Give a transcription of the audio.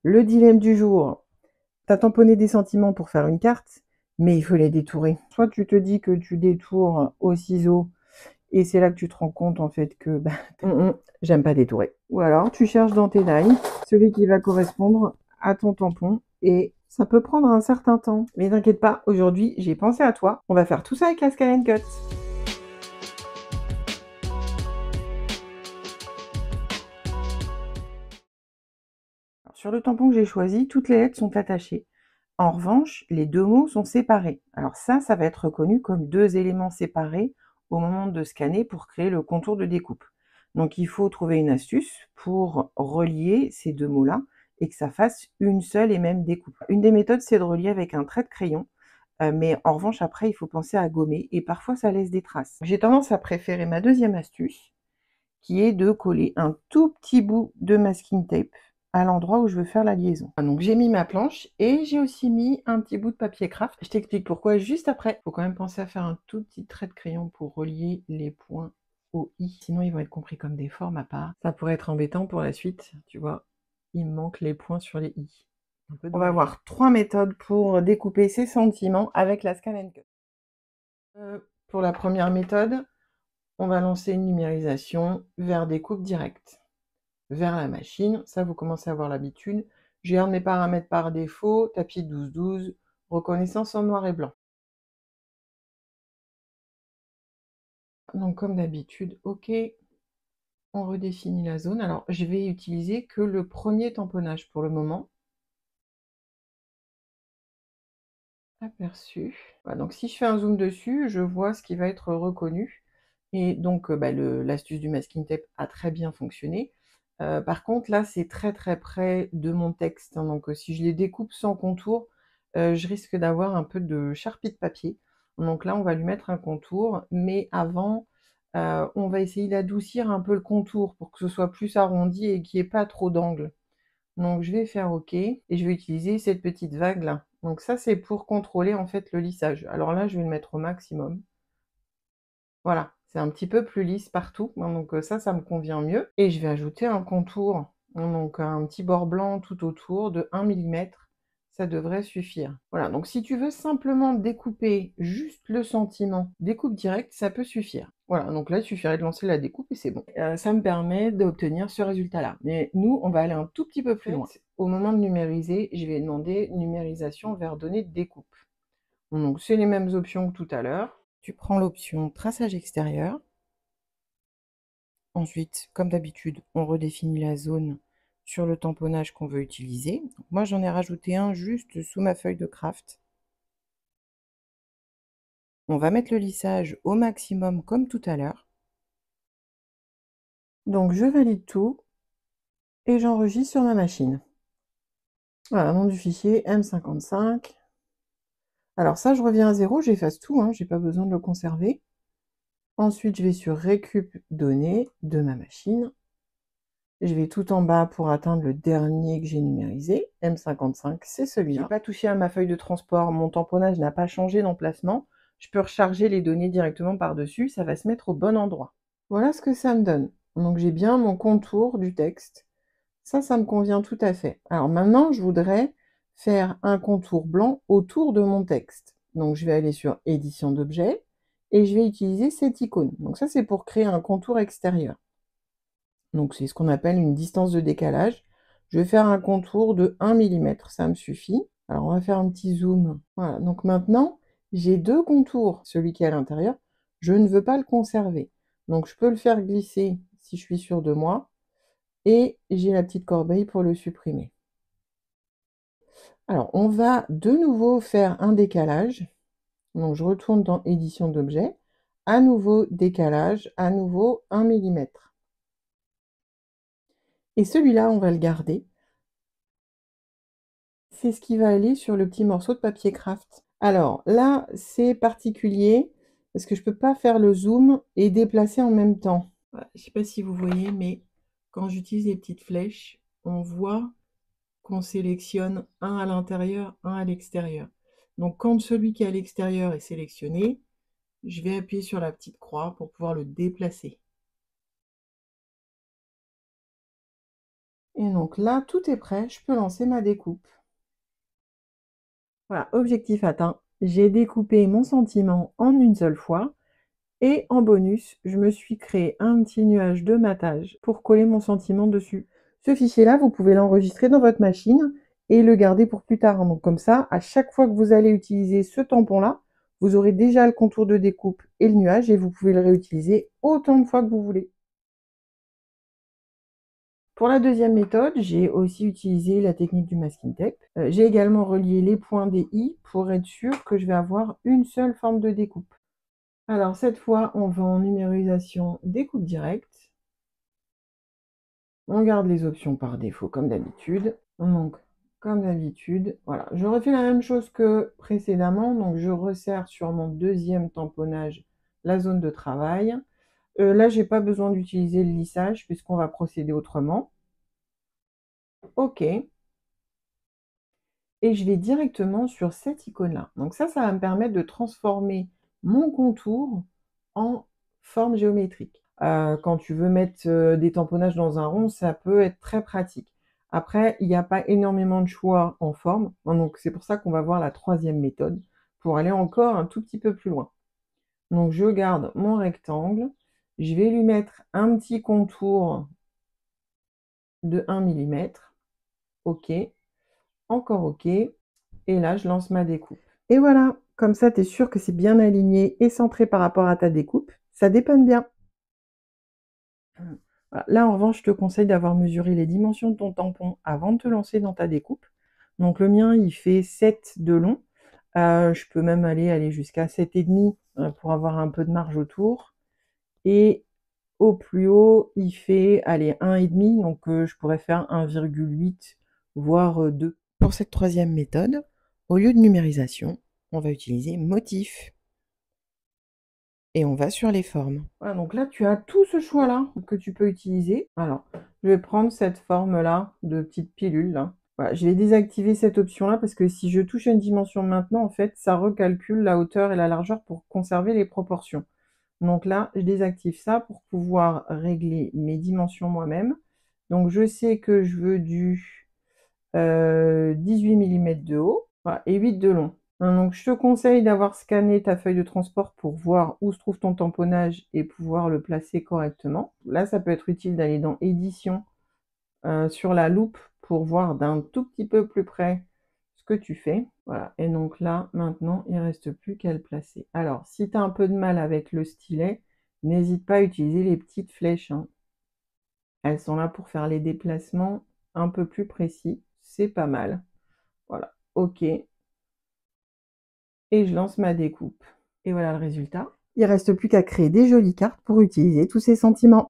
Le dilemme du jour, tu as tamponné des sentiments pour faire une carte, mais il faut les détourer. Soit tu te dis que tu détours au ciseau et c'est là que tu te rends compte en fait que j'aime pas détourer. Ou alors tu cherches dans tes die celui qui va correspondre à ton tampon et ça peut prendre un certain temps. Mais t'inquiète pas, aujourd'hui j'ai pensé à toi. On va faire tout ça avec la Scan & Cut. Alors, sur le tampon que j'ai choisi, toutes les lettres sont attachées. En revanche, les deux mots sont séparés. Alors ça va être reconnu comme deux éléments séparés au moment de scanner pour créer le contour de découpe. Donc il faut trouver une astuce pour relier ces deux mots-là et que ça fasse une seule et même découpe. Une des méthodes, c'est de relier avec un trait de crayon, mais en revanche, après, il faut penser à gommer et parfois ça laisse des traces. J'ai tendance à préférer ma deuxième astuce, qui est de coller un tout petit bout de masking tape à l'endroit où je veux faire la liaison. Donc j'ai mis ma planche et j'ai aussi mis un petit bout de papier craft. Je t'explique pourquoi juste après. Il faut quand même penser à faire un tout petit trait de crayon pour relier les points au i. Sinon ils vont être compris comme des formes à part. Ça pourrait être embêtant pour la suite, tu vois. Il me manque les points sur les i. On va voir 3 méthodes pour découper ses sentiments avec la Scan & Cut. Pour la première méthode, on va lancer une numérisation vers découpe directe. Vers la machine, ça vous commencez à avoir l'habitude. J'ai un de mes paramètres par défaut, tapis 12-12, reconnaissance en noir et blanc. Donc comme d'habitude, ok, on redéfinit la zone. Alors je vais utiliser que le premier tamponnage pour le moment. Aperçu. Voilà, donc si je fais un zoom dessus, je vois ce qui va être reconnu. Et donc l'astuce du masking tape a très bien fonctionné. Par contre, là, c'est très très près de mon texte, hein, donc si je les découpe sans contour, je risque d'avoir un peu de charpie de papier. Donc là, on va lui mettre un contour, mais avant, on va essayer d'adoucir un peu le contour pour que ce soit plus arrondi et qu'il n'y ait pas trop d'angle. Donc je vais faire OK et je vais utiliser cette petite vague là. Donc ça, c'est pour contrôler en fait le lissage. Alors là, je vais le mettre au maximum. Voilà, c'est un petit peu plus lisse partout, donc ça me convient mieux. Et je vais ajouter un contour, donc un petit bord blanc tout autour de 1 mm, ça devrait suffire. Voilà, donc si tu veux simplement découper juste le sentiment, découpe directe, ça peut suffire. Voilà, donc là, il suffirait de lancer la découpe et c'est bon. Ça me permet d'obtenir ce résultat-là. Mais nous, on va aller un tout petit peu plus loin. Au moment de numériser, je vais demander numérisation vers données de découpe. Donc c'est les mêmes options que tout à l'heure. Tu prends l'option traçage extérieur. Ensuite, comme d'habitude, on redéfinit la zone sur le tamponnage qu'on veut utiliser. Donc, moi, j'en ai rajouté un juste sous ma feuille de craft. On va mettre le lissage au maximum comme tout à l'heure. Donc, je valide tout et j'enregistre sur ma machine. Voilà, nom du fichier M55. Alors ça, je reviens à 0, j'efface tout, hein, j'ai pas besoin de le conserver. Ensuite, je vais sur récup données de ma machine. Je vais tout en bas pour atteindre le dernier que j'ai numérisé. M55, c'est celui-là. Je n'ai pas touché à ma feuille de transport. Mon tamponnage n'a pas changé d'emplacement. Je peux recharger les données directement par-dessus. Ça va se mettre au bon endroit. Voilà ce que ça me donne. Donc j'ai bien mon contour du texte. Ça me convient tout à fait. Alors maintenant, je voudrais faire un contour blanc autour de mon texte. Donc je vais aller sur édition d'objets et je vais utiliser cette icône. Donc ça, c'est pour créer un contour extérieur. Donc c'est ce qu'on appelle une distance de décalage. Je vais faire un contour de 1 mm, ça me suffit. Alors on va faire un petit zoom. Voilà, donc maintenant, j'ai deux contours. Celui qui est à l'intérieur, je ne veux pas le conserver. Donc je peux le faire glisser si je suis sûr de moi. Et j'ai la petite corbeille pour le supprimer. Alors on va de nouveau faire un décalage. Donc je retourne dans édition d'objets. À nouveau décalage, à nouveau 1 mm. Et celui-là, on va le garder. C'est ce qui va aller sur le petit morceau de papier craft. Alors là, c'est particulier parce que je ne peux pas faire le zoom et déplacer en même temps. Je ne sais pas si vous voyez, mais quand j'utilise les petites flèches, on voit qu'on sélectionne un à l'intérieur, un à l'extérieur. Donc quand celui qui est à l'extérieur est sélectionné, je vais appuyer sur la petite croix pour pouvoir le déplacer. Et donc là, tout est prêt, je peux lancer ma découpe. Voilà, objectif atteint. J'ai découpé mon sentiment en une seule fois. Et en bonus, je me suis créé un petit nuage de matage pour coller mon sentiment dessus. Ce fichier-là, vous pouvez l'enregistrer dans votre machine et le garder pour plus tard. Donc comme ça, à chaque fois que vous allez utiliser ce tampon-là, vous aurez déjà le contour de découpe et le nuage et vous pouvez le réutiliser autant de fois que vous voulez. Pour la deuxième méthode, j'ai aussi utilisé la technique du masking tape. J'ai également relié les points des i pour être sûr que je vais avoir une seule forme de découpe. Alors cette fois, on va en numérisation découpe directe. On garde les options par défaut comme d'habitude. Donc, comme d'habitude, voilà. Je refais la même chose que précédemment. Donc, je resserre sur mon deuxième tamponnage la zone de travail. Là, j'ai pas besoin d'utiliser le lissage puisqu'on va procéder autrement. OK. Et je vais directement sur cette icône-là. Donc ça va me permettre de transformer mon contour en forme géométrique. Quand tu veux mettre des tamponnages dans un rond, ça peut être très pratique. Après, il n'y a pas énormément de choix en forme, donc c'est pour ça qu'on va voir la troisième méthode, pour aller encore un tout petit peu plus loin. Donc je garde mon rectangle, je vais lui mettre un petit contour de 1 mm, OK, encore OK, et là je lance ma découpe. Et voilà, comme ça tu es sûr que c'est bien aligné et centré par rapport à ta découpe, ça dépanne bien. Voilà. Là, en revanche, je te conseille d'avoir mesuré les dimensions de ton tampon avant de te lancer dans ta découpe. Donc le mien, il fait 7 de long. Je peux même aller jusqu'à 7,5 pour avoir un peu de marge autour. Et au plus haut, il fait, allez, 1,5, donc je pourrais faire 1,8, voire 2. Pour cette troisième méthode, au lieu de numérisation, on va utiliser motif. Et on va sur les formes. Voilà, donc là, tu as tout ce choix-là que tu peux utiliser. Alors, je vais prendre cette forme-là de petite pilule, là. Voilà, je vais désactiver cette option-là parce que si je touche à une dimension maintenant, en fait, ça recalcule la hauteur et la largeur pour conserver les proportions. Donc là, je désactive ça pour pouvoir régler mes dimensions moi-même. Donc, je sais que je veux du 18 mm de haut, voilà, et 8 de long. Donc, je te conseille d'avoir scanné ta feuille de transport pour voir où se trouve ton tamponnage et pouvoir le placer correctement. Là, ça peut être utile d'aller dans Édition sur la loupe pour voir d'un tout petit peu plus près ce que tu fais. Voilà, et donc là, maintenant, il ne reste plus qu'à le placer. Alors, si tu as un peu de mal avec le stylet, n'hésite pas à utiliser les petites flèches, hein. Elles sont là pour faire les déplacements un peu plus précis. C'est pas mal. Voilà, OK. Et je lance ma découpe. Et voilà le résultat. Il ne reste plus qu'à créer des jolies cartes pour utiliser tous ces sentiments.